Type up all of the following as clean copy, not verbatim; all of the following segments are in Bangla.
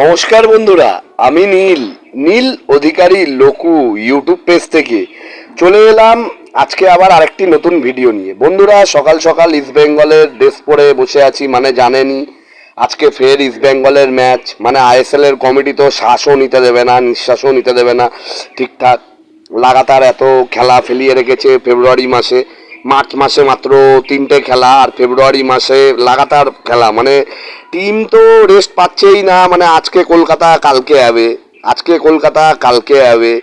নমস্কার বন্ধুরা, আমি নীল নীল অধিকারী লোকু ইউটিউব পেজ থেকে চলে এলাম আজকে আবার আরেকটি নতুন ভিডিও নিয়ে। বন্ধুরা, সকাল সকাল ইস্ট বেঙ্গলের ড্রেস পরে বসে আছি, মানে জানেনই আজকে ফের ইস্ট বেঙ্গলের ম্যাচ। মানে আইএসএল এর কমিটি তো শ্বাসও নিতে দেবে না, নিঃশ্বাসও নিতে দেবে না ঠিকঠাক। লাগাতার এত খেলা ফেলিয়ে রেখেছে ফেব্রুয়ারি মাসে। মার্চ মাসে মাত্র 3টে খেলা, আর ফেব্রুয়ারি মাসে লাগাতার খেলা। মানে টিম তো রেস্ট পাচ্ছেই না। মানে আজকে কলকাতা কালকে যাবে, আজকে কলকাতা কালকে যাবে,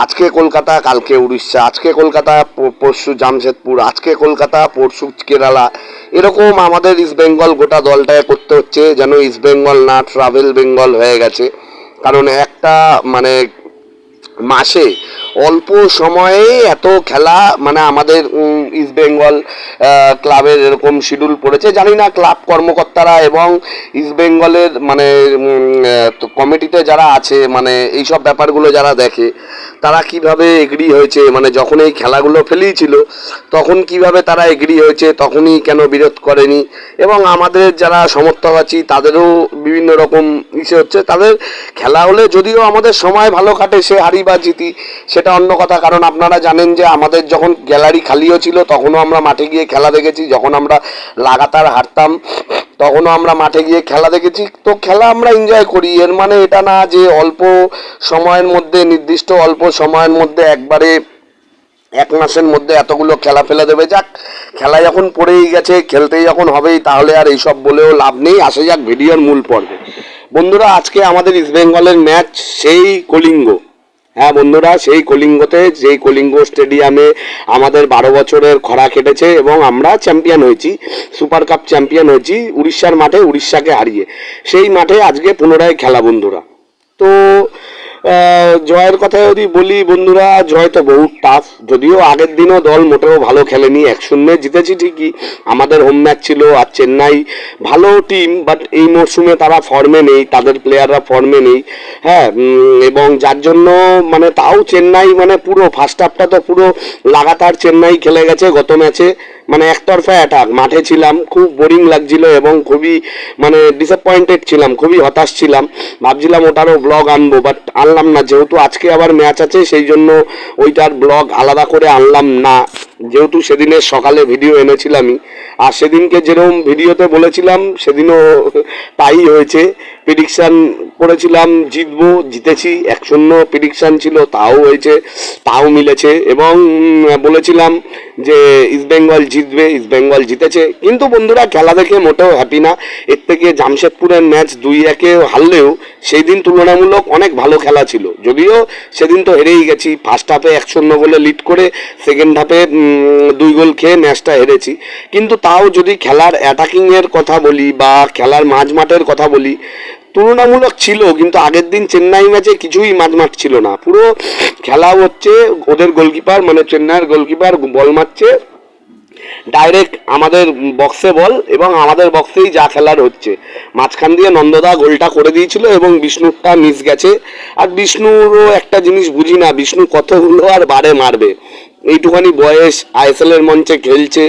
আজকে কলকাতা কালকে উড়িষ্যা, আজকে কলকাতা পরশু জামশেদপুর, আজকে কলকাতা পরশু কেরালা। এরকম আমাদের ইস্ট বেঙ্গল গোটা দলটায় করতে হচ্ছে, যেন ইস্ট বেঙ্গল না ট্রাভেল বেঙ্গল হয়ে গেছে। কারণ একটা মানে মাসে অল্প সময়ে এত খেলা, মানে আমাদের ইস্ট বেঙ্গল ক্লাবের এরকম শিডিউল পড়েছে। জানি না ক্লাব কর্মকর্তারা এবং ইস্ট বেঙ্গলের মানে কমিটিতে যারা আছে, মানে এইসব ব্যাপারগুলো যারা দেখে, তারা কিভাবে এগ্রি হয়েছে। মানে যখন এই খেলাগুলো ফেলিয়েছিল তখন কিভাবে তারা এগ্রি হয়েছে, তখনই কেন বিরোধ করেনি। এবং আমাদের যারা সমর্থক আছি তাদেরও বিভিন্ন রকম ইসে হচ্ছে। তাদের খেলা হলে যদিও আমাদের সময় ভালো কাটে, সে হারি বা জিতি সেটা অন্য কথা। কারণ আপনারা জানেন যে আমাদের যখন গ্যালারি খালিও ছিল তখনও আমরা মাঠে গিয়ে খেলা দেখেছি। যখন আমরা লাগাতার হারতাম তখনও আমরা মাঠে গিয়ে খেলা দেখেছি। তো খেলা আমরা এনজয় করি। এর মানে এটা না যে অল্প সময়ের মধ্যে, নির্দিষ্ট অল্প সময়ের মধ্যে একবারে এক মাসের মধ্যে এতগুলো খেলা ফেলে দেবে। যাক, খেলা যখন পড়েই গেছে, খেলতেই যখন হবেই, তাহলে আর এইসব বলেও লাভ নেই। আসে যাক ভিডিওর মূল পর্বে। বন্ধুরা, আজকে আমাদের ইস্ট বেঙ্গলের ম্যাচ সেই কলিঙ্গ। হ্যাঁ বন্ধুরা, সেই কলিঙ্গতে, যেই কলিঙ্গ স্টেডিয়ামে আমাদের 12 বছরের খরা কেটেছে এবং আমরা চ্যাম্পিয়ন হয়েছি, সুপার কাপ চ্যাম্পিয়ন হয়েছি উড়িষ্যার মাঠে, উড়িষ্যাকে হারিয়ে। সেই মাঠে আজকে পুনরায় খেলা বন্ধুরা। তো জয়ের কথা যদি বলি বন্ধুরা, জয় তো বহু টাফ। যদিও আগের দিনও দল মোটেও ভালো খেলেনি, 1-0 জিতেছি ঠিকই। আমাদের হোম ম্যাচ ছিল। আর চেন্নাই ভালো টিম, বাট এই মরশুমে তারা ফর্মে নেই, তাদের প্লেয়াররা ফর্মে নেই। হ্যাঁ, এবং যার জন্য মানে তাও চেন্নাই মানে পুরো ফার্স্ট হাফটা তো পুরো লাগাতার চেন্নাই খেলে গেছে গত ম্যাচে। মানে একতরফা অ্যাটাক, মাঠে ছিলাম, খুব বোরিং লাগছিল এবং খুবই মানে ডিসঅ্যাপয়েন্টেড ছিলাম, খুবই হতাশ ছিলাম। ভাবছিলাম ওটারও ব্লগ আনবো, বাট আনলাম না। যেহেতু আজকে আবার ম্যাচ আছে সেই জন্য ওইটার ব্লগ আলাদা করে আনলাম না। যেহেতু সেদিনের সকালে ভিডিও এনেছিলামই, আর সেদিনকে যেরকম ভিডিওতে বলেছিলাম সেদিনও তাই হয়েছে। প্রেডিকশান করেছিলাম জিতবো, জিতেছি। 1-0 প্রেডিকশান ছিল, তাও হয়েছে, তাও মিলেছে। এবং বলেছিলাম যে ইস্ট বেঙ্গল জিতবে, ইস্ট বেঙ্গল জিতেছে। কিন্তু বন্ধুরা, খেলা দেখে মোটেও হ্যাপি না। এর থেকে জামশেদপুরের ম্যাচ 2-1 হারলেও সেই দিন তুলনামূলক অনেক ভালো খেলা ছিল। যদিও সেদিন তো হেরেই গেছি, ফার্স্ট হাফে 1-0 গোলে লিড করে সেকেন্ড হাফে 2 গোল খেয়ে ম্যাচটা হেরেছি। কিন্তু তাও যদি খেলার অ্যাটাকিংয়ের কথা বলি বা খেলার মাঝমাঠের কথা বলি, তুলনামূলক ছিল। কিন্তু আগের দিন চেন্নাই ম্যাচে কিছুই মাঝমাঠ ছিল না। পুরো খেলা হচ্ছে ওদের গোলকিপার, মানে চেন্নাইয়ের গোলকিপার বল মারছে ডাইরেক্ট আমাদের বক্সে বল, এবং আমাদের বক্সেই যা খেলার হচ্ছে। মাঝখান দিয়ে নন্দদা গোলটা করে দিয়েছিল এবং বিষ্ণুরটা মিস গেছে। আর বিষ্ণুরও একটা জিনিস বুঝি না, বিষ্ণু কতগুলো আর বারে মারবে। এইটুখানি বয়স, আইএসএল এর মঞ্চে খেলছে,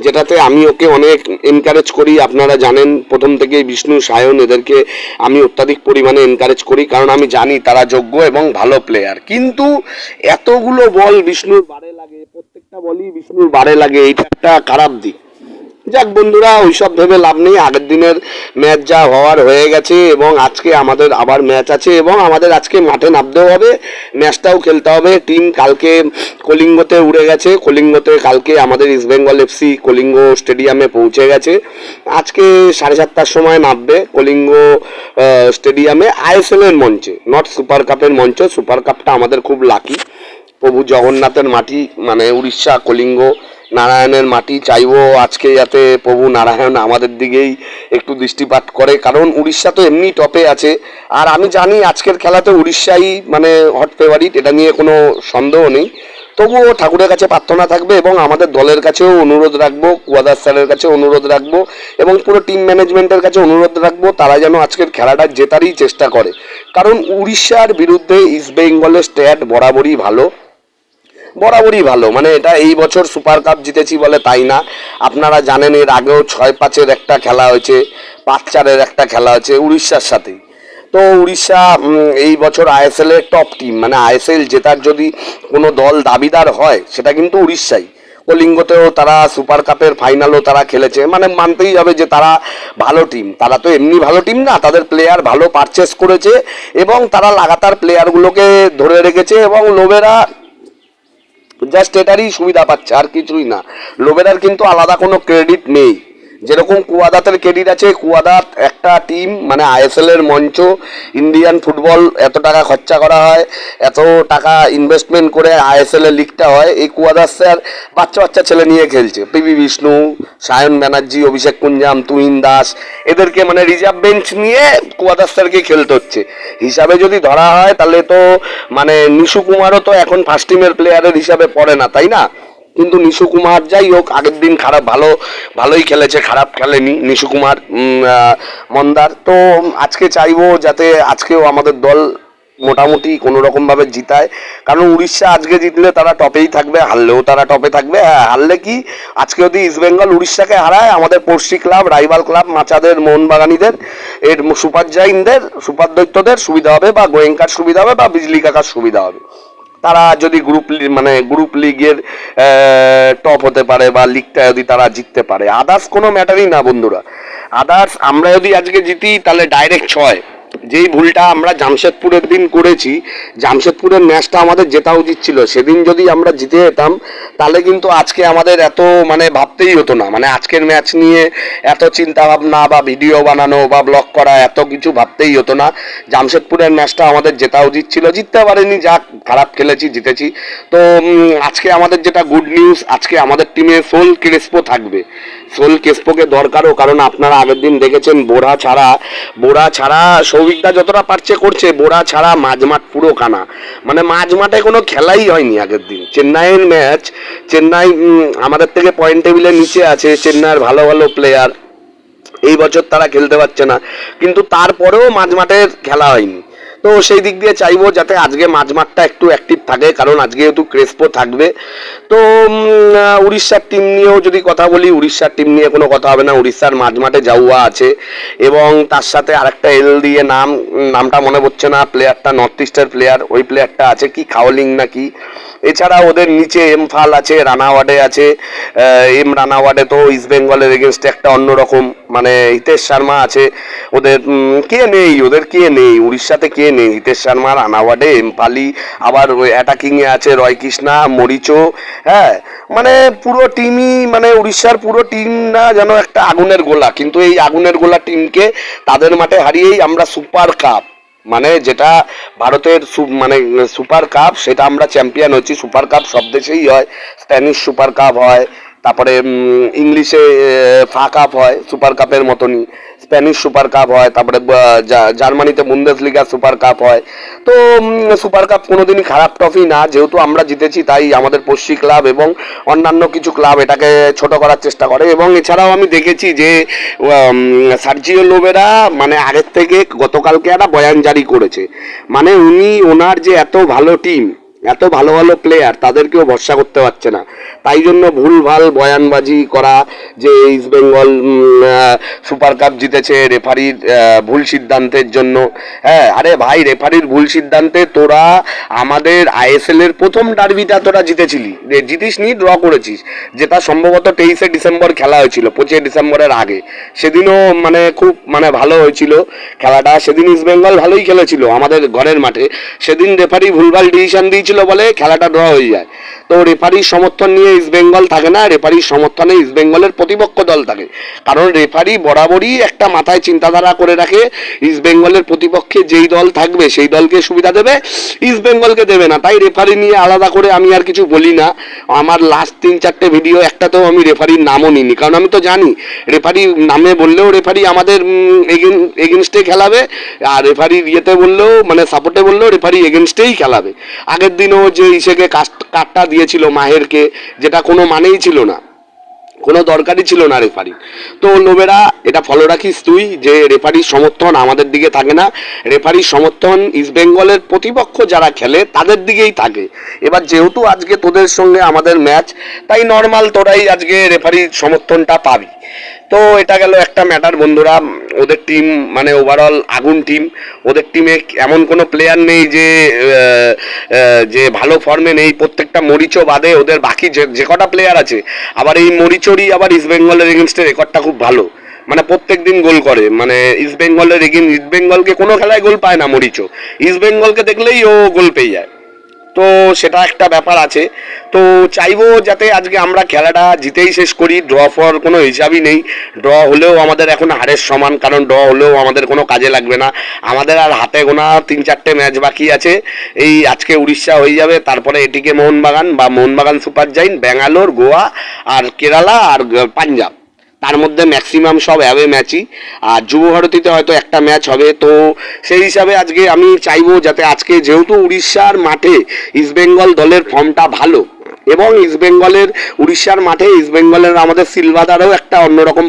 যেটাতে আমি ওকে অনেক এনকারেজ করি। আপনারা জানেন প্রথম থেকেই বিষ্ণু, সায়ন এদেরকে আমি অত্যাধিক পরিমাণে এনকারেজ করি, কারণ আমি জানি তারা যোগ্য এবং ভালো প্লেয়ার। কিন্তু এতগুলো বল বিষ্ণুর বারে লাগে, প্রত্যেকটা বলই বিষ্ণুর বারে লাগে, এইটা একটা খারাপ দিক। যাক বন্ধুরা, ওইসব ভেবে লাভ নেই। আগের দিনের ম্যাচ যা হওয়ার হয়ে গেছে, এবং আজকে আমাদের আবার ম্যাচ আছে, এবং আমাদের আজকে মাঠে নামতেও হবে, ম্যাচটাও খেলতে হবে। টিম কালকে কলিঙ্গতে উড়ে গেছে, কলিঙ্গতে কালকে আমাদের ইস্ট বেঙ্গল এফসি কলিঙ্গ স্টেডিয়ামে পৌঁছে গেছে। আজকে 7:30টার সময় নামবে কলিঙ্গ স্টেডিয়ামে, আইএসএল এর মঞ্চে, নট সুপার কাপের মঞ্চ। সুপার কাপটা আমাদের খুব লাকি, প্রভু জগন্নাথের মাটি, মানে উড়িষ্যা কলিঙ্গ নারায়ণের মাটি। চাইবো আজকে যাতে প্রভু নারায়ণ আমাদের দিকেই একটু দৃষ্টিপাত করে, কারণ উড়িষ্যা তো এমনি টপে আছে। আর আমি জানি আজকের খেলাতে উড়িষ্যাই মানে হট ফেভারিট, এটা নিয়ে কোনো সন্দেহ নেই। তবুও ঠাকুরের কাছে প্রার্থনা থাকবে, এবং আমাদের দলের কাছেও অনুরোধ রাখবো, কুয়াদার স্যারের কাছে অনুরোধ রাখবো, এবং পুরো টিম ম্যানেজমেন্টের কাছে অনুরোধ রাখবো, তারা যেন আজকের খেলাটা জেতারই চেষ্টা করে। কারণ উড়িষ্যার বিরুদ্ধে ইস্ট বেঙ্গলের স্ট্যাট বরাবরই ভালো, বরাবরই ভালো। মানে এটা এই বছর সুপার কাপ জিতেছি বলে তাই না। আপনারা জানেন এর আগেও 6-5-এর একটা খেলা হয়েছে, 5-4-এর একটা খেলা হয়েছে উড়িষ্যার সাথেই। তো উড়িষ্যা এই বছর আইএসএল এর টপ টিম, মানে আইএসএল জেতার যদি কোনো দল দাবিদার হয় সেটা কিন্তু উড়িষ্যাই। কলিঙ্গতেও তারা সুপার কাপের ফাইনালও তারা খেলেছে, মানে মানতেই হবে যে তারা ভালো টিম। তারা তো এমনি ভালো টিম না, তাদের প্লেয়ার ভালো পারচেস করেছে এবং তারা লাগাতার প্লেয়ারগুলোকে ধরে রেখেছে এবং লোবেরা জাস্ট এটারই সুবিধা পাচ্ছে, আর কিছুই না। লোবেরার কিন্তু আলাদা কোনো ক্রেডিট নেই। যেরকম কুয়াদাতের ক্রেডিট আছে, কুয়াদাত একটা টিম, মানে আইএসএল এর মঞ্চ, ইন্ডিয়ান ফুটবল এত টাকা খরচা করা হয়, এত টাকা ইনভেস্টমেন্ট করে আইএসএল এর লিগটা হয়, এই কুয়াদাত স্যার বাচ্চা বাচ্চা ছেলে নিয়ে খেলছে। পিবি বিষ্ণু, সায়ন ব্যানার্জি, অভিষেক কুঞ্জাম, তুহিন দাস, এদেরকে মানে রিজার্ভ বেঞ্চ নিয়ে কুয়াদাত স্যারকে খেলতে হচ্ছে। হিসাবে যদি ধরা হয় তাহলে তো মানে নিশু কুমারও তো এখন ফার্স্ট টিমের প্লেয়ারের হিসাবে পড়ে না, তাই না? কিন্তু নিশু কুমার যাই হোক, আগের দিন ভালোই খেলেছে, খারাপ খেলেনি নিশু কুমার মন্দার। তো আজকে চাইবো যাতে আজকেও আমাদের দল মোটামুটি কোনো রকমভাবে জিতায়, কারণ উড়িষ্যা আজকে জিতলে তারা টপেই থাকবে, হারলেও তারা টপে থাকবে। হ্যাঁ, হারলে কি, আজকে যদি ইস্টবেঙ্গল উড়িষ্যাকে হারায়, আমাদের পড়শি ক্লাব, রাইভাল ক্লাব মাচাদের, মোহনবাগানীদের, এর সুপার জাইনদের, সুপার দৈত্যদের সুবিধা হবে, বা গোয়েঙ্কার সুবিধা হবে, বা বিজলি কাকার সুবিধা হবে। তারা যদি গ্রুপ লিগের টপ হতে পারে, বা লিগটা যদি তারা জিততে পারে, আদার্স কোনো ম্যাটারই না বন্ধুরা। আদার্স আমরা যদি আজকে জিতি তাহলে ডাইরেক্ট 6। যেই ভুলটা আমরা জামশেদপুরের দিন করেছি, জামশেদপুরের ম্যাচটা আমাদের জেতা উচিত ছিল, সেদিন যদি আমরা জিতে যেতাম তাহলে কিন্তু আজকে আমাদের এত মানে ভাবতেই হতো না, মানে আজকের ম্যাচ নিয়ে এত চিন্তা ভাবনা বা ভিডিও বানানো বা ব্লগ করা এত কিছু ভাবতেই হতো না। জামশেদপুরের ম্যাচটা আমাদের জেতা উচিত ছিল, জিততে পারিনি, যা খারাপ খেলেছি, জিতেছি। তো আজকে আমাদের যেটা গুড নিউজ, আজকে আমাদের টিমে সোল ক্রেসপো থাকবে। সোল ক্রেসপোকে দরকারও, কারণ আপনারা আগের দিন দেখেছেন বোরা ছাড়া সৌভিকদা যতটা পারছে করছে, বোরা ছাড়া মাঝমাঠ পুরো কানা, মানে মাঝমাঠে কোনো খেলাই হয়নি আগের দিন। চেন্নাইয়ের ম্যাচ, চেন্নাই আমাদের থেকে পয়েন্ট টেবিলের নিচে আছে, চেন্নাইয়ের ভালো ভালো প্লেয়ার এই বছর তারা খেলতে পারছে না, কিন্তু তারপরেও মাঝমাঠের খেলা হয়নি। তো সেই দিক দিয়ে চাইবো যাতে আজকে মাঝমাঠটা একটু অ্যাক্টিভ থাকে, কারণ আজকে যেহেতু ক্রেসপো থাকবে। তো উড়িষ্যার টিম নিয়েও যদি কথা বলি, উড়িষ্যার টিম নিয়ে কোনো কথা হবে না। উড়িষ্যার মাঝমাঠে জাউয়া আছে এবং তার সাথে আরেকটা এল দিয়ে নামটা মনে পড়ছে না, প্লেয়ারটা নর্থ ইস্টের প্লেয়ার, ওই প্লেয়ারটা আছে কি খাওলিং নাকি। এছাড়া ওদের নিচে এমফাল আছে, রানাওয়াডে আছে। রানাওয়াডে তো ইস্ট বেঙ্গলের এগেনস্টে একটা অন্যরকম, মানে হিতেশ শর্মা আছে। ওদের কে নেই উড়িষ্যাতে, কে নেই? হিতেশ শর্মা, রানাওয়াডে, এমপালি, আবার অ্যাটাকিংয়ে আছে রয় কৃষ্ণা, মরিচো। হ্যাঁ, মানে পুরো টিমই, মানে উড়িষ্যার পুরো টিম না যেন একটা আগুনের গোলা, কিন্তু এই আগুনের গোলা টিমকে তাদের মাঠে হারিয়েই আমরা সুপার কাপ, মানে যেটা ভারতের মানে সুপার কাপ, সেটা আমরা চ্যাম্পিয়ন হচ্ছি। সুপার কাপ সব দেশেই হয়, স্প্যানিশ সুপার কাপ হয়, তারপরে ইংলিশে ফা কাপ হয়, সুপার কাপের মতনই স্প্যানিশ সুপার কাপ হয়, তারপরে জার্মানিতে বুন্দেসলিগা সুপার কাপ হয়। তো সুপার কাপ কোনোদিনই খারাপ ট্রফি না, যেহেতু আমরা জিতেছি তাই আমাদের পড়শি ক্লাব এবং অন্যান্য কিছু ক্লাব এটাকে ছোট করার চেষ্টা করে। এবং এছাড়াও আমি দেখেছি যে সার্জিও লোবেরা মানে আগের থেকে গতকালকে একটা বয়ান জারি করেছে, মানে ওনার যে এত ভালো টিম, এত ভালো ভালো প্লেয়ার, তাদেরকেও ভরসা করতে পারছে না, তাই জন্য ভুলভাল বয়ানবাজি করা যে ইস্ট বেঙ্গল সুপার কাপ জিতেছে রেফারির ভুল সিদ্ধান্তের জন্য। হ্যাঁ, আরে ভাই, রেফারির ভুল সিদ্ধান্তে তোরা আমাদের আইএসএল এর প্রথম ডার্বিটা তোরা জিতিসনি, ড্র করেছিস, যেটা সম্ভবত 23শে ডিসেম্বর খেলা হয়েছিল, 25শে ডিসেম্বরের আগে। সেদিনও মানে খুব মানে ভালো হয়েছিল খেলাটা, সেদিন ইস্ট বেঙ্গল ভালোই খেলেছিল আমাদের ঘরের মাঠে। সেদিন রেফারি ভুলভাল ডিসিশন দিয়েছিল বলে খেলাটা ড্র হয়ে যায়। তো রেফারির সমর্থন নিয়ে ইস্ট বেঙ্গল থাকে না, রেফারির সমর্থনে ইস্ট বেঙ্গলের প্রতিপক্ষ দল থাকে, কারণ রেফারি বরাবরই একটা মাথায় চিন্তাধারা করে রাখে, ইস্ট বেঙ্গলের প্রতিপক্ষে যেই দল থাকবে সেই দলকে সুবিধা দেবে, ইস্ট বেঙ্গলকে দেবে না। তাই রেফারি নিয়ে আলাদা করে আমি আর কিছু বলি না। আমার লাস্ট 3-4টে ভিডিও একটাতেও আমি রেফারির নামও নিইনি, কারণ আমি তো জানি রেফারি নামে বললেও রেফারি আমাদের এগেনস্টে খেলাবে, আর রেফারি ইয়েতে বললেও মানে সাপোর্টে বললেও রেফারি এগেনস্টেই খেলাবে। আগের দিনও যে ইসেকে কার্ডটা দিয়েছিল মাহেরকে, যেটা কোনো মানেই ছিল না, কোনো দরকারই ছিল না রেফারি। তো লোবেরা এটা ফলো রাখিস তুই, যে রেফারির সমর্থন আমাদের দিকে থাকে না, রেফারির সমর্থন ইস্ট বেঙ্গলের প্রতিপক্ষ যারা খেলে তাদের দিকেই থাকে। এবার যেহেতু আজকে তোদের সঙ্গে আমাদের ম্যাচ, তাই নর্মাল তোরাই আজকে রেফারির সমর্থনটা পাবি। তো এটা গেল একটা ম্যাটার বন্ধুরা। ওদের টিম মানে ওভারঅল আগুন টিম। ওদের টিমে এমন কোনো প্লেয়ার নেই যে যে ভালো ফর্মে নেই। প্রত্যেকটা মরিচও বাদে ওদের বাকি যে কটা প্লেয়ার আছে, আবার এই মরিচরই আবার ইস্ট বেঙ্গলের এগেনস্টে রেকর্ডটা খুব ভালো, মানে প্রত্যেক দিন গোল করে। মানে ইস্ট বেঙ্গলের ইস্ট বেঙ্গলকে কোনো খেলায় গোল পায় না মরিচও, ইস্ট বেঙ্গলকে দেখলেই ও গোল পেয়ে যায়। তো সেটা একটা ব্যাপার আছে। তো চাইবো যাতে আজকে আমরা খেলাটা জিতেই শেষ করি। ড্র ফর কোনো হিসাবই নেই, ড্র হলেও আমাদের এখন হারের সমান, কারণ ড্র হলেও আমাদের কোনো কাজে লাগবে না। আমাদের আর হাতে গোনা 3-4টে ম্যাচ বাকি আছে। এই আজকে উড়িষ্যা হয়ে যাবে, তারপরে এটিকে মোহনবাগান বা মোহনবাগান সুপার জায়েন্ট, ব্যাঙ্গালোর, গোয়া আর কেরালা আর পাঞ্জাব। তার মধ্যে ম্যাক্সিমাম সব অ্যাওয়ে ম্যাচই, আর যুব ভারতীতে হয়তো একটা ম্যাচ হবে। তো সেই হিসাবে আজকে আমি চাইবো যাতে আজকে, যেহেতু উড়িষ্যার মাঠে ইস্টবেঙ্গল দলের ফর্মটা ভালো, এবং ইস্টবেঙ্গলের উড়িষ্যার মাঠে ইস্টবেঙ্গলের আমাদের সিলভাদারও একটা অন্যরকম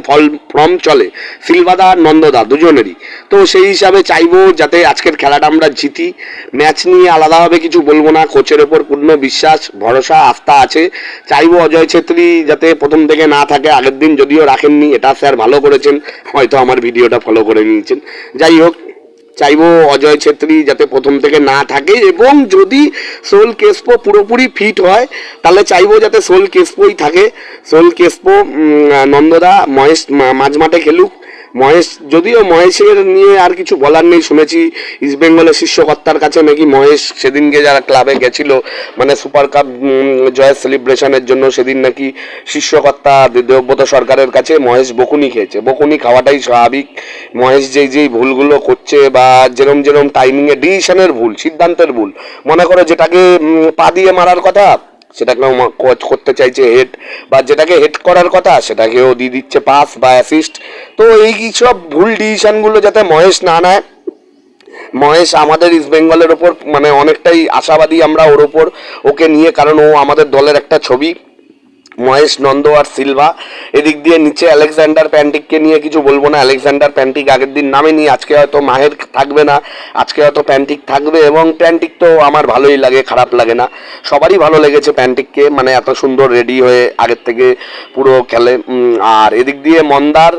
ফর্ম চলে, সিলভাদা আর নন্দদা দুজনেরই। তো সেই হিসাবে চাইবো যাতে আজকের খেলাটা আমরা জিতি। ম্যাচ নিয়ে আলাদাভাবে কিছু বলবো না, কোচের ওপর পূর্ণ বিশ্বাস, ভরসা, আস্থা আছে। চাইবো অজয় ছেত্রী যাতে প্রথম থেকে না থাকে। আগের দিন যদিও রাখেননি, এটা স্যার ভালো করেছেন, হয়তো আমার ভিডিওটা ফলো করে নিয়েছেন। যাই হোক, চাইবো অজয় ছেত্রী যাতে প্রথম থেকে না থাকে, এবং যদি সোল কেসপো পুরোপুরি ফিট হয় তাহলে চাইবো যাতে সোল কেসপোই থাকে। সোল কেসপো, নন্দদা, মহেশ মাঝমাঠে খেলুক। মহেশ, যদিও মহেশের নিয়ে আর কিছু বলার নেই, শুনেছি ইস্টবেঙ্গলের শীর্ষকর্তার কাছে নাকি মহেশ সেদিনকে যারা ক্লাবে গেছিল মানে সুপার কাপ জয়ের সেলিব্রেশনের জন্য, সেদিন নাকি শীর্ষকর্তা দেবব্রত সরকারের কাছে মহেশ বকুনি খেয়েছে। বকুনি খাওয়াটাই স্বাভাবিক। মহেশ যেই ভুলগুলো করছে, বা যেরম টাইমিংয়ে ডিসিশনের ভুল, সিদ্ধান্তের ভুল, মনে করো যেটাকে পা দিয়ে মারার কথা সেটাকেও করতে চাইছে হেড, বা যেটাকে হেড করার কথা সেটাকেও দিয়ে দিচ্ছে পাস বা অ্যাসিস্ট। তো এই সব ভুল ডিসিশনগুলো যাতে মহেশ না নেয়। মহেশ আমাদের ইস্ট বেঙ্গলের ওপর মানে অনেকটাই আশাবাদী আমরা ওর ওপর, ওকে নিয়ে, কারণ ও আমাদের দলের একটা ছবি। মহেশ, নন্দ আর সিলভা। এদিক দিয়ে নিচে আলেকজান্ডার প্যান্টিককে নিয়ে কিছু বলবো না। আলেকজান্ডার প্যান্টিক আগের দিন নামেনি, আজকে হয়তো মাহের থাকবে না, আজকে হয়তো প্যান্টিক থাকবে। এবং প্যান্টিক তো আমার ভালোই লাগে, খারাপ লাগে না, সবারই ভালো লেগেছে প্যান্টিককে, মানে এত সুন্দর রেডি হয়ে আগের থেকে পুরো খেলে। আর এদিক দিয়ে মন্দার,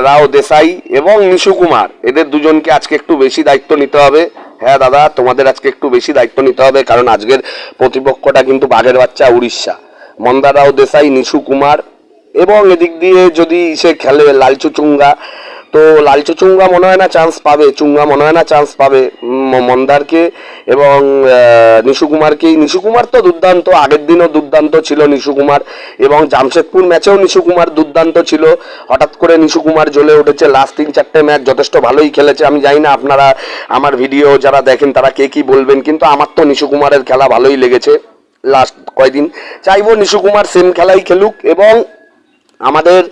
রাও দেসাই এবং নিশু কুমার, এদের দুজনকে আজকে একটু বেশি দায়িত্ব নিতে হবে। হ্যাঁ দাদা, তোমাদের আজকে একটু বেশি দায়িত্ব নিতে হবে, কারণ আজকের প্রতিপক্ষটা কিন্তু বাঘের বাচ্চা উড়িষ্যা। মন্দারাও দেসাই, নিশু কুমার, এবং এদিক দিয়ে যদি সে খেলে লালচু চুঙ্গা, তো লালচু চুঙ্গা মনে হয় না চান্স পাবে, চুঙ্গা মনে হয় না চান্স পাবে মন্দারকে এবং নিশু কুমারকেই। নিশু কুমার তো দুর্দান্ত, আগের দিনও দুর্দান্ত ছিল নিশু কুমার, এবং জামশেদপুর ম্যাচেও নিশু কুমার দুর্দান্ত ছিল। হঠাৎ করে নিশু কুমার জ্বলে উঠেছে, লাস্ট 3-4টে ম্যাচ যথেষ্ট ভালোই খেলেছে। আমি জানি না আপনারা আমার ভিডিও যারা দেখেন তারা কে কি বলবেন, কিন্তু আমার তো নিশু কুমারের খেলা ভালোই লেগেছে লাস্ট কয়দিন। চাইবো নিশু কুমার সেম খেলাই খেলুক, এবং আমাদের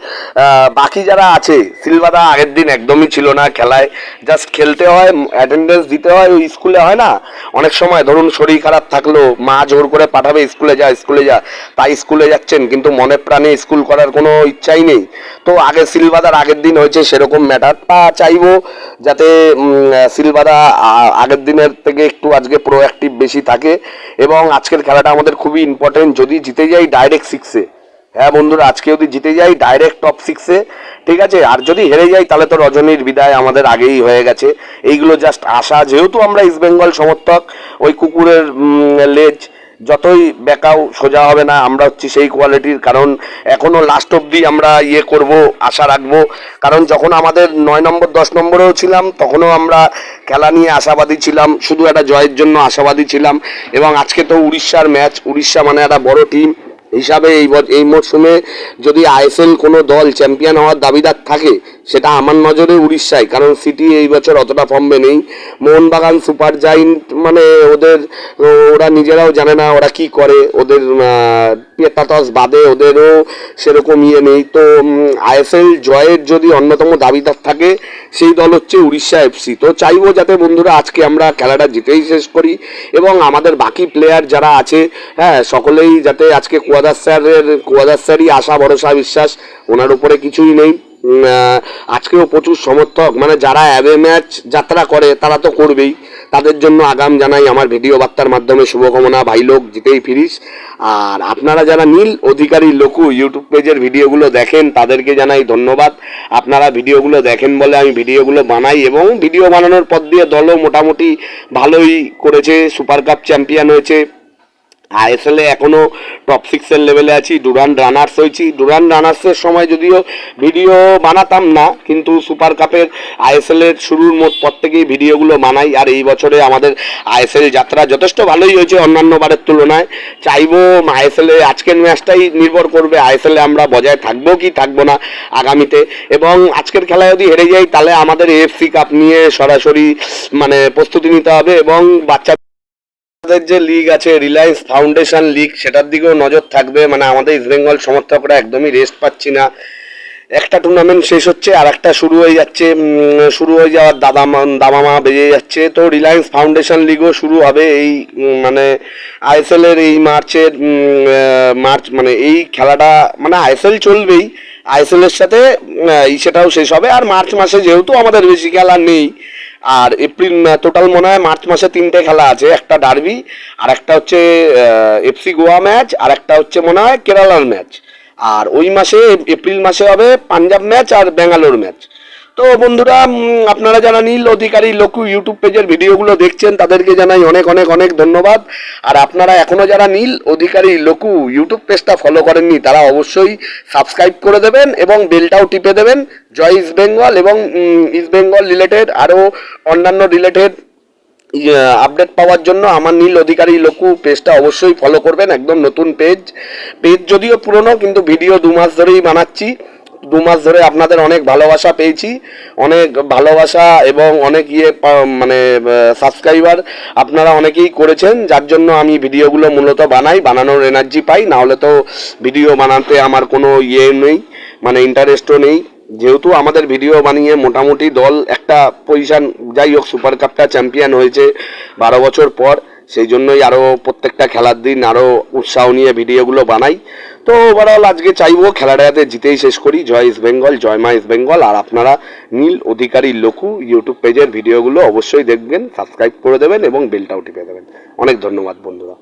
বাকি যারা আছে, সিলভাদা আগের দিন একদমই ছিল না খেলায়, জাস্ট খেলতে হয়, অ্যাটেন্ডেন্স দিতে হয়। ওই স্কুলে হয় না অনেক সময়, ধরুন শরীর খারাপ থাকলো, মা জোর করে পাঠাবে স্কুলে যা স্কুলে যা, তাই স্কুলে যাচ্ছেন, কিন্তু মনে প্রাণে স্কুল করার কোনো ইচ্ছাই নেই। তো আগে সিলভাদার আগের দিন হয়েছে সেরকম ম্যাটারটা চাইবো যাতে সিলভাদা আগের দিনের থেকে একটু আজকে প্রোঅ্যাক্টিভ বেশি থাকে, এবং আজকের খেলাটা আমাদের খুবই ইম্পর্টেন্ট। যদি জিতে যাই ডাইরেক্ট 6-এ, হ্যাঁ বন্ধুরা, আজকে যদি জিতে যাই ডাইরেক্ট টপ 6-এ, ঠিক আছে। আর যদি হেরে যাই তাহলে তো রজনীর বিদায় আমাদের আগেই হয়ে গেছে। এইগুলো জাস্ট আশা, যেহেতু আমরা ইস্ট বেঙ্গল সমর্থক, ওই কুকুরের লেজ যতই বেঁকাও সোজা হবে না, আমরা হচ্ছি সেই কোয়ালিটির। কারণ এখনও লাস্ট অবধি আমরা করব, আশা রাখবো। কারণ যখন আমাদের 9 নম্বর 10 নম্বরেও ছিলাম তখনও আমরা খেলা নিয়ে আশাবাদী ছিলাম, শুধু একটা জয়ের জন্য আশাবাদী ছিলাম। এবং আজকে তো উড়িষ্যার ম্যাচ, উড়িষ্যা মানে একটা বড় টিম হিসাবে এই মরশুমে যদি আইএসএল কোনো দল চ্যাম্পিয়ন হওয়ার দাবিদার থাকে সেটা আমার নজরে উড়িষ্যায়, কারণ সিটি এই বছর অতটা ফর্মে নেই। মোহনবাগান সুপার জায়েন্ট মানে ওরা নিজেরাও জানে না ওরা কি করে, ওদের পেটাতস বাদে ওদেরও সেরকম নেই। তো আইএসএল জয়ের যদি অন্যতম দাবিদার থাকে সেই দল হচ্ছে উড়িষ্যা এফসি। তো চাইবো যাতে বন্ধুরা আজকে আমরা খেলাটা জিতেই শেষ করি, এবং আমাদের বাকি প্লেয়ার যারা আছে, হ্যাঁ, সকলেই যাতে আজকে কুয়াদার স্যারই আশা, ভরসা, বিশ্বাস, ওনার উপরে কিছুই নেই। আজকেও প্রচুর সমর্থক, মানে যারা অ্যাওয়ে ম্যাচ যাত্রা করে তারা তো করবেই, তাদের জন্য আগাম জানাই আমার ভিডিও বার্তার মাধ্যমে শুভকামনা। ভাই লোক জিতেই ফিরিস। আর আপনারা যারা নীল অধিকারী লঘু ইউটিউব পেজের ভিডিওগুলো দেখেন তাদেরকে জানাই ধন্যবাদ। আপনারা ভিডিওগুলো দেখেন বলে আমি ভিডিওগুলো বানাই, এবং ভিডিও বানানোর পর দিয়ে দলও মোটামুটি ভালোই করেছে, সুপার কাপ চ্যাম্পিয়ন হয়েছে। আইএসএল এ এখনো টপ 6-এর লেভেলে আছি, ডুরান্ড রানার্স হয়েছি। ডুরান্ড রানার্সের সময় যদিও ভিডিও বানাতাম না, কিন্তু সুপার কাপের আইএসএল এর শুরুর পর থেকেই ভিডিওগুলো বানাই। আর এই বছরে আমাদের আইএসএল যাত্রা যথেষ্ট ভালোই হয়েছে অন্যান্য বারের তুলনায়। চাইবো আইএসএল এ আজকের ম্যাচটাই নির্ভর করবে আইএসএল এ আমরা বজায় থাকবো কি থাকবো না আগামীতে। এবং আজকের খেলায় যদি হেরে যাই তাহলে আমাদের এএফসি কাপ নিয়ে সরাসরি মানে প্রস্তুতি নিতে হবে, এবং বাচ্চা আমাদের যে লিগ আছে রিলায়েন্স ফাউন্ডেশন লিগ, সেটার দিকেও নজর থাকবে। মানে আমাদের ইস্ট বেঙ্গল সমর্থকরা একদমই রেস্ট পাচ্ছি না। একটা টুর্নামেন্ট শেষ হচ্ছে আর একটা শুরু হয়ে যাচ্ছে, শুরু হয়ে যাওয়ার দামামা বেজে যাচ্ছে। তো রিলায়েন্স ফাউন্ডেশন লিগও শুরু হবে এই মানে আইএসএল এর এই মার্চ মানে এই খেলাটা মানে আইএসএল চলবেই, আইএসএল এর সাথে সেটাও শেষ হবে। আর মার্চ মাসে যেহেতু আমাদের বেশি খেলা নেই, আর এপ্রিল টোটাল মনে হয় মার্চ মাসে 3টে খেলা আছে, একটা ডার্বি, আর একটা হচ্ছে এফসি গোয়া ম্যাচ, আর একটা হচ্ছে মনে হয় কেরালার ম্যাচ। আর ওই মাসে এপ্রিল মাসে হবে পাঞ্জাব ম্যাচ আর ব্যাঙ্গালোর ম্যাচ। তো বন্ধুরা, আপনারা যারা নীল অধিকারী লঘু ইউটিউব পেজের ভিডিওগুলো দেখছেন তাদেরকে জানাই অনেক অনেক অনেক ধন্যবাদ। আর আপনারা এখনও যারা নীল অধিকারী লঘু ইউটিউব পেজটা ফলো করেননি তারা অবশ্যই সাবস্ক্রাইব করে দেবেন এবং বেলটাও টিপে দেবেন। জয় ইস্ট বেঙ্গল, এবং ইস্ট বেঙ্গল রিলেটেড আরও অন্যান্য রিলেটেড আপডেট পাওয়ার জন্য আমার নীল অধিকারী লঘু পেজটা অবশ্যই ফলো করবেন। একদম নতুন পেজ যদিও পুরনো, কিন্তু ভিডিও 2 মাস ধরেই বানাচ্ছি। 2 মাস ধরে আপনাদের অনেক ভালোবাসা পেয়েছি, অনেক ভালোবাসা এবং অনেক মানে সাবস্ক্রাইবার আপনারা অনেকেই করেছেন, যার জন্য আমি ভিডিওগুলো মূলত বানাই, বানানোর এনার্জি পাই। না হলে তো ভিডিও বানাতে আমার কোনো নেই, মানে ইন্টারেস্টও নেই। যেহেতু আমাদের ভিডিও বানিয়ে মোটামুটি দল একটা পজিশান, যাই হোক সুপার কাপটা চ্যাম্পিয়ন হয়েছে 12 বছর পর, সেই জন্যই আরও প্রত্যেকটা খেলার দিন আরও উৎসাহ নিয়ে ভিডিওগুলো বানাই। তো ওভারঅল আজকে চাইবো খেলাটা যাতে জিতেই শেষ করি। জয় ইস্ট বেঙ্গল, জয় মা ইস্ট বেঙ্গল। আর আপনারা নীল অধিকারী লঘু ইউটিউব পেজের ভিডিওগুলো অবশ্যই দেখবেন, সাবস্ক্রাইব করে দেবেন এবং বেলটাও টিপে দেবেন। অনেক ধন্যবাদ বন্ধুরা।